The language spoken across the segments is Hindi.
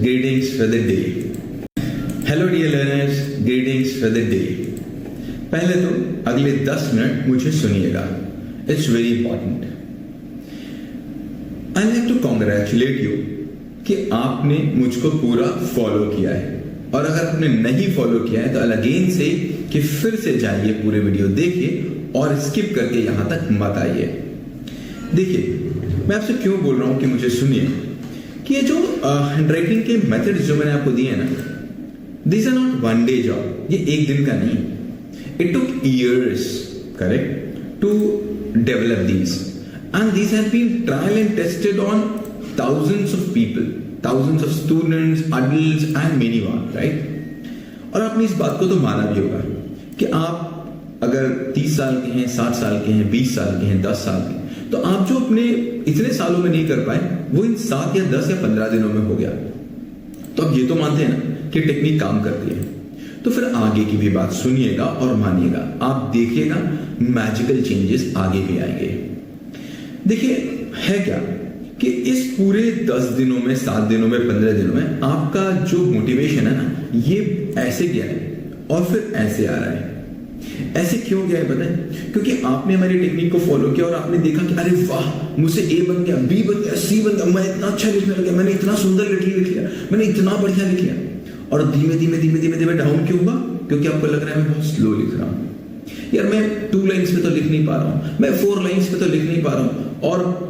greetings for the day. Hello dear learners, greetings for the day. पहले तो अगले 10 मिनट मुझे सुनिएगा. It's very important. I like to congratulate you कि आपने मुझको पूरा फॉलो किया है, और अगर आपने नहीं फॉलो किया है तो अगेन से कि फिर से जाइए, पूरे वीडियो देखिए और स्किप करके यहां तक मत आइए. देखिए मैं आपसे क्यों बोल रहा हूं कि मुझे सुनिए कि ये जो हैंडराइटिंग के मेथड्स जो मैंने आपको दिए हैं ना, this are not one day job. ये एक दिन का नहीं. It took years, correct, to develop these, and these have been trial and tested on thousands of people, thousands of students, adults and many more, right? और आपने इस बात को तो माना भी होगा कि आप अगर 30 साल के हैं, 60 साल के हैं, 20 साल के हैं, 10 साल के, तो आप जो अपने इतने सालों में नहीं कर पाए वो इन 7 या 10 या 15 दिनों में हो गया. तो आप ये तो मानते हैं ना कि टेक्निक काम करती है. तो फिर आगे की भी बात सुनिएगा और मानिएगा, आप देखिएगा मैजिकल चेंजेस आगे भी आएंगे. देखिए है क्या कि इस पूरे 10 दिनों में, 7 दिनों में, 15 दिनों में आपका जो मोटिवेशन है ना, ये ऐसे गया है और फिर ऐसे आ रहा है. ऐसे क्यों गया है पता है? क्योंकि आपने हमारी टेक्निक को फॉलो किया और आपने देखा कि अरे वाह, मुझसे ए बन गया, बी बन गया, सी बन गया, मैं इतना अच्छा लिखने लगा, मैंने इतना सुंदर लिख लिया, मैंने इतना बढ़िया लिख लिया. और धीमे धीमे धीमे धीमे धीमे डाउन क्यों हुआ? क्योंकि आपको लग रहा है मैं बहुत स्लो लिख रहा हूं. यार मैं 2 लाइन्स पे तो लिख नहीं पा रहा हूं, मैं 4 लाइन्स पे तो लिख नहीं पा रहा हूं, और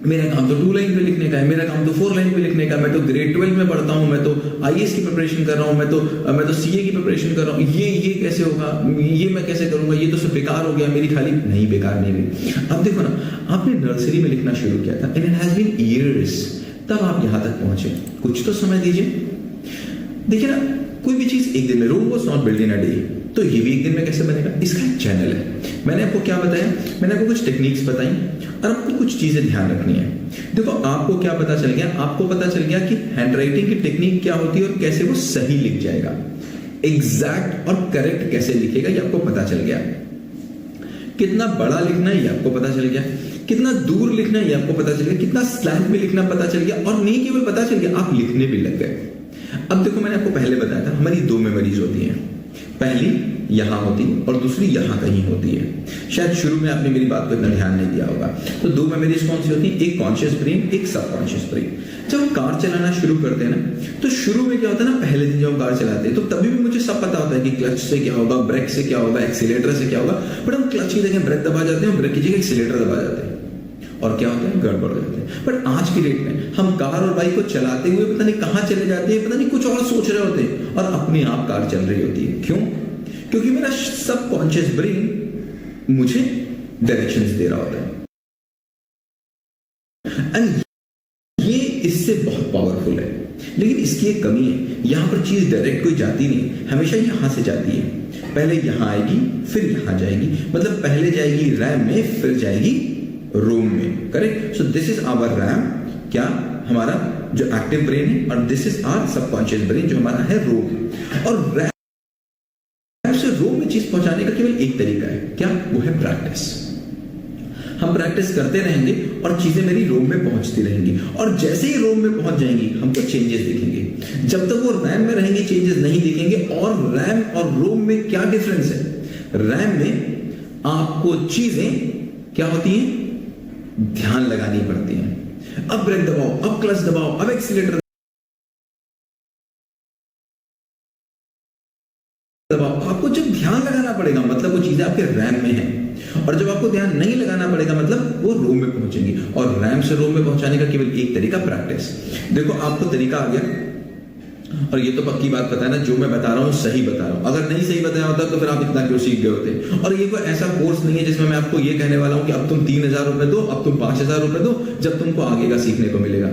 मेरा काम तो 2 लाइन पे लिखने का है, मेरा काम तो 4 लाइन पे लिखने का. मैं तो ग्रेड 12 में पढ़ता हूँ, मैं तो आईएएस की प्रिपरेशन कर रहा हूँ, मैं तो सीए की प्रिपरेशन कर रहा हूँ. ये कैसे होगा, ये मैं कैसे करूंगा, ये तो सब बेकार हो गया मेरी. खाली नहीं, बेकार नहीं हुई. अब देखो ना, आपने नर्सरी में लिखना शुरू किया था, and it has been years, तब आप यहां तक पहुंचे. कुछ तो समय दीजिए. देखिए ना, कोई भी चीज एक दिन में, Rome was not built in a day, तो ये भी एक दिन में कैसे बनेगा? इसका एक चैनल है. मैंने आपको क्या बताया? मैंने आपको कुछ टेक्निक्स बताई और आपको कुछ चीजें ध्यान रखनी है. देखो आपको क्या पता चल गया? आपको पता चल गया कि हैंडराइटिंग की टेक्निक क्या होती है और कैसे वो सही लिख जाएगा. एग्जैक्ट और करेक्ट कैसे लिखेगा ये आपको पता चल गया. कितना बड़ा लिखना है ये आपको पता चल गया. कितना दूर लिखना है ये आपको पता चल गया. कितना स्लैंट में लिखना पता चल गया. और नहीं केवल पता चल गया, आप लिखने भी लग गए. अब देखो, मैंने आपको पहले बताया था हमारी 2 मेमोरीज होती हैं. पहली यहां होती है और दूसरी यहां कहीं होती है. शायद शुरू में आपने मेरी बात को इतना ध्यान नहीं दिया होगा. तो 2 मेमोरीज कौन सी होती है? एक कॉन्शियस ब्रेन, एक सबकॉन्शियस ब्रेन. जब हम कार चलाना शुरू करते हैं ना, तो शुरू में क्या होता है ना, पहले दिन जब हम कार चलाते हैं तो तभी भी मुझे सब पता होता है कि क्लच से क्या होगा, ब्रेक से क्या होगा, एक्सीलेटर से क्या होगा. बट हम क्लच की जगह ब्रेक दबा जाते हैं, ब्रेक की जगह एक्सीलेटर दबा जाते हैं, और क्या होता है, गड़बड़ हो जाते हैं. बट आज की डेट में हम कार और बाइक को चलाते हुए पता नहीं कहां चले जाते हैं, पता नहीं कुछ और सोच रहे होते हैं, और अपने आप कार चल रही होती है. क्यों? क्योंकि मेरा सबकॉन्शियस ब्रेन मुझे डायरेक्शंस दे रहा होता है. एंड ये इससे बहुत पावरफुल है. लेकिन इसकी एक कमी है, यहां पर चीज डायरेक्ट कोई जाती नहीं, हमेशा यहां से जाती है. पहले यहां आएगी, फिर यहां जाएगी. मतलब पहले जाएगी रैम में, फिर जाएगी रोम में. Correct? So this is our RAM, क्या हमारा जो एक्टिव ब्रेन है, और this is our subconscious brain जो हमारा है रोम. और रैम से रोम में चीज पहुंचाने का केवल एक तरीका है. क्या? वो है प्रैक्टिस. हम प्रैक्टिस करते रहेंगे और चीजें मेरी रोम में पहुंचती रहेंगी, और जैसे ही रोम में पहुंच जाएंगी हमको चेंजेस दिखेंगे. जब तक वो रैम में रहेंगे चेंजेस नहीं दिखेंगे. और रैम और रोम में क्या डिफरेंस है? रैम में आपको चीजें क्या होती हैं, ध्यान लगानी पड़ती हैं. अब ब्रेक दबाओ, अब क्लच दबाओ, अब एक्सीलेटर दबाओ. आपको जब ध्यान लगाना पड़ेगा मतलब वो चीजें आपके रैम में हैं, और जब आपको ध्यान नहीं लगाना पड़ेगा मतलब वो रोम में पहुंचेंगी. और रैम से रोम में पहुंचाने का केवल एक तरीका, प्रैक्टिस. देखो आपको तरीका आ गया, और ये तो पक्की बात पता है ना, जो मैं बता रहा हूं सही बता रहा हूं. अगर नहीं सही बताया होता तो फिर आप इतना क्यों सीख गए होते. और ये कोई ऐसा कोर्स नहीं है जिसमें मैं आपको ये कहने वाला हूं कि अब तुम 3,000 रुपए दो, अब तुम 5,000 रुपए दो, जब तुमको आगे का सीखने को मिलेगा.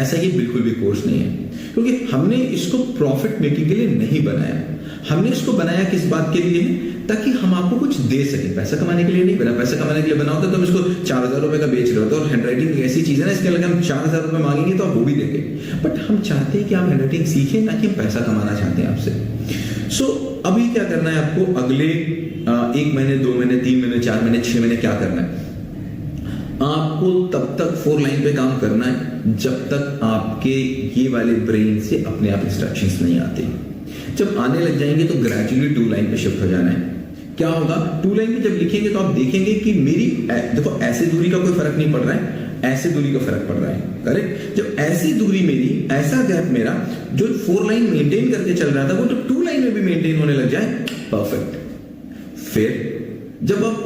ऐसा ये बिल्कुल भी कोर्स नहीं है, क्योंकि हमने इसको प्रॉफिट मेकिंग के लिए नहीं बनाया. हमने इसको बनाया किस बात के लिए? ताकि हम आपको कुछ दे सके. पैसा कमाने के लिए नहीं बना. पैसा कमाने के लिए बना होता तो हम इसको 4,000 रुपए का बेच रहे होते. और हैंडराइटिंग ऐसी चीज है ना, इसके लगे हम 4,000 रुपए मांगेंगे तो आप वो भी देंगे. बट हम चाहते हैं कि आप हैंडराइटिंग सीखें, ना कि हम पैसा कमाना चाहते हैं आपसे. सो अभी क्या करना है आपको? अगले 1 महीने, 2 महीने, 3 महीने, 4 महीने, 6 महीने क्या करना है? आपको तब तक 4 लाइन पे काम करना है जब तक आपके ये वाले ब्रेन से अपने आप इंस्ट्रक्शंस नहीं आते। जब आने लग जाएंगे तो ग्रेजुअली 2 लाइन पे शिफ्ट हो जाना है। क्या होगा, 2 लाइन पे जब लिखेंगे तो आप देखेंगे कि मेरी देखो ऐसे दूरी का कोई फर्क नहीं पड़ रहा है, ऐसे दूरी का फर्क पड़ रहा है, करेक्ट। जब ऐसी दूरी मेरी, ऐसा गैप मेरा जो 4 लाइन मेंटेन करके चल रहा था वो तो 2 लाइन में भी मेंटेन होने लग जाए, परफेक्ट। फिर जब आप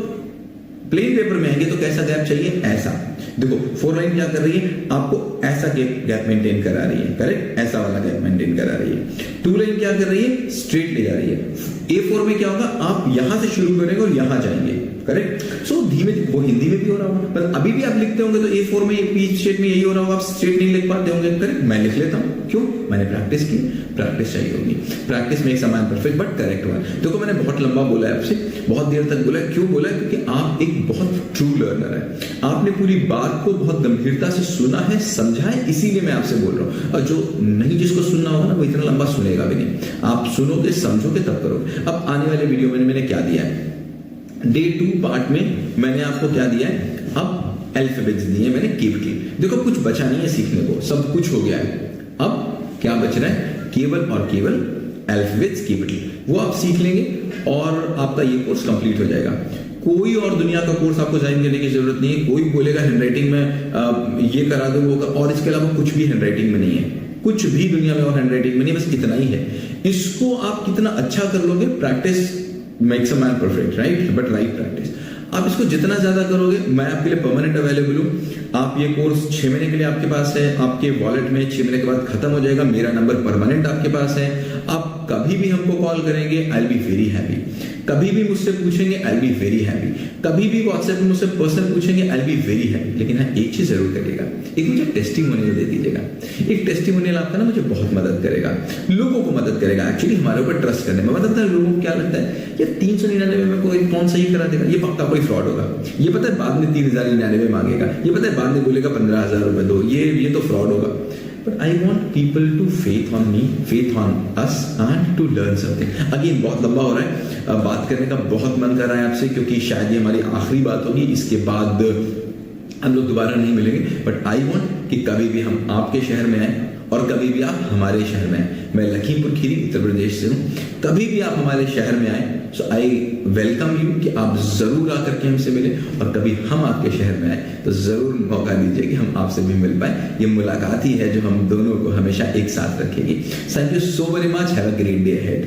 प्लेन पेपर में आएंगे तो कैसा गैप चाहिए, ऐसा। देखो 4 लाइन क्या कर रही है, आपको ऐसा गैप मेंटेन करा रही है, करेक्ट, ऐसा वाला गैप मेंटेन करा रही है। 2 लाइन क्या कर रही है, स्ट्रेट ले जा रही है। A4 में क्या होगा, आप यहां से शुरू करेंगे और यहां जाएंगे, करेक्ट। सो धीमे, वो हिंदी में भी हो रहा होगा, पर अभी भी आप लिखते होंगे तो A4 में पीच स्ट्रेट में यही हो रहा होगा, आप स्ट्रेट नहीं लिख पाते होंगे, करेक्ट। मैं लिख लेता हूं, क्यों, मैंने प्रैक्टिस की, प्रैक्टिस चाहिए होगी। प्रैक्टिस में एक समान परफेक्ट बट करेक्ट हुआ। देखो मैंने बहुत लंबा बोला है आपसे, बहुत देर तक बोला, क्यों बोला, क्योंकि आप एक बहुत ट्रू लर्नर है। आपने पूरी बात को बहुत गंभीरता से सुना है, समझा है, इसीलिए मैं आपसे बोल रहा हूं। और जो नहीं, जिसको सुनना होगा ना, वो इतना लंबा सुनेगा भी नहीं। आप सुनोगे, समझोगे, तब करोगे। अब आने वाले वीडियो में मैंने क्या दिया है, डे 2 पार्ट में मैंने आपको क्या दिया है, अब अल्फाबेट्स दिए मैंने कैपिटल। देखो कुछ बचा नहीं है सीखने को, सब कुछ हो गया है। अब क्या बच रहा है, केवल और केवल अल्फाबेट्स कैपिटल। वो आप सीख लेंगे और आपका ये कोर्स कंप्लीट हो जाएगा। कोई और दुनिया का कोर्स आपको ज्वाइन करने की जरूरत नहीं है। कोई बोलेगा हैंडराइटिंग में ये करा दो, वो और इसके अलावा कुछ भी हैंडराइटिंग में नहीं है, कुछ भी दुनिया में और हैंडराइटिंग में नहीं, बस इतना ही है। इसको आप कितना अच्छा कर लोगे, practice makes a man perfect, right, but right practice. आप इसको जितना ज्यादा करोगे, मैं आपके लिए परमानेंट अवेलेबल हूं। आप ये कोर्स 6 महीने के लिए आपके पास है, आपके वॉलेट में 6 महीने के बाद खत्म हो जाएगा। मेरा नंबर परमानेंट आपके पास है, आप कभी भी हमको कॉल करेंगे, I will be very happy. कभी भी मुझसे पूछेंगे, I will be very happy. कभी भी व्हाट्सएप में मुझसे पर्सनल पूछेंगे, I will be very happy. लेकिन हाँ, एक चीज जरूर करिएगा, एक मुझे टेस्टिमोनियल दे दीजिएगा। एक टेस्टिमोनियल आपका ना मुझे बहुत मदद करेगा, लोगों को मदद करेगा एक्चुअली हमारे ऊपर ट्रस्ट करने में। मतलब लोगों को क्या लगता है, ये 399 में कोई कौन सही करा देगा, ये पक्का कोई फ्रॉड होगा। ये पता है बाद में 3099 मांगेगा, ये पता है बाद में बोलेगा 15,000 रुपए दो, ये तो फ्रॉड होगा। But I want people to faith on me, faith on us and to learn something. Again बहुत लंबा हो रहा है, बात करने का बहुत मन कर रहा है आपसे, क्योंकि शायद ये हमारी आखिरी बात होगी, इसके बाद हम लोग दोबारा नहीं मिलेंगे। बट आई वांट कि कभी भी हम आपके शहर में आए और कभी भी आप हमारे शहर में आए। मैं लखीमपुर खीरी उत्तर प्रदेश से हूँ। कभी भी आप हमारे शहर में आए, सो आई वेलकम यू कि आप जरूर आकर के हमसे मिले, और कभी हम आपके शहर में आए तो जरूर मौका दीजिए कि हम आपसे भी मिल पाए। ये मुलाकात ही है जो हम दोनों को हमेशा एक साथ रखेगी। Thank you so very much, have a great day ahead.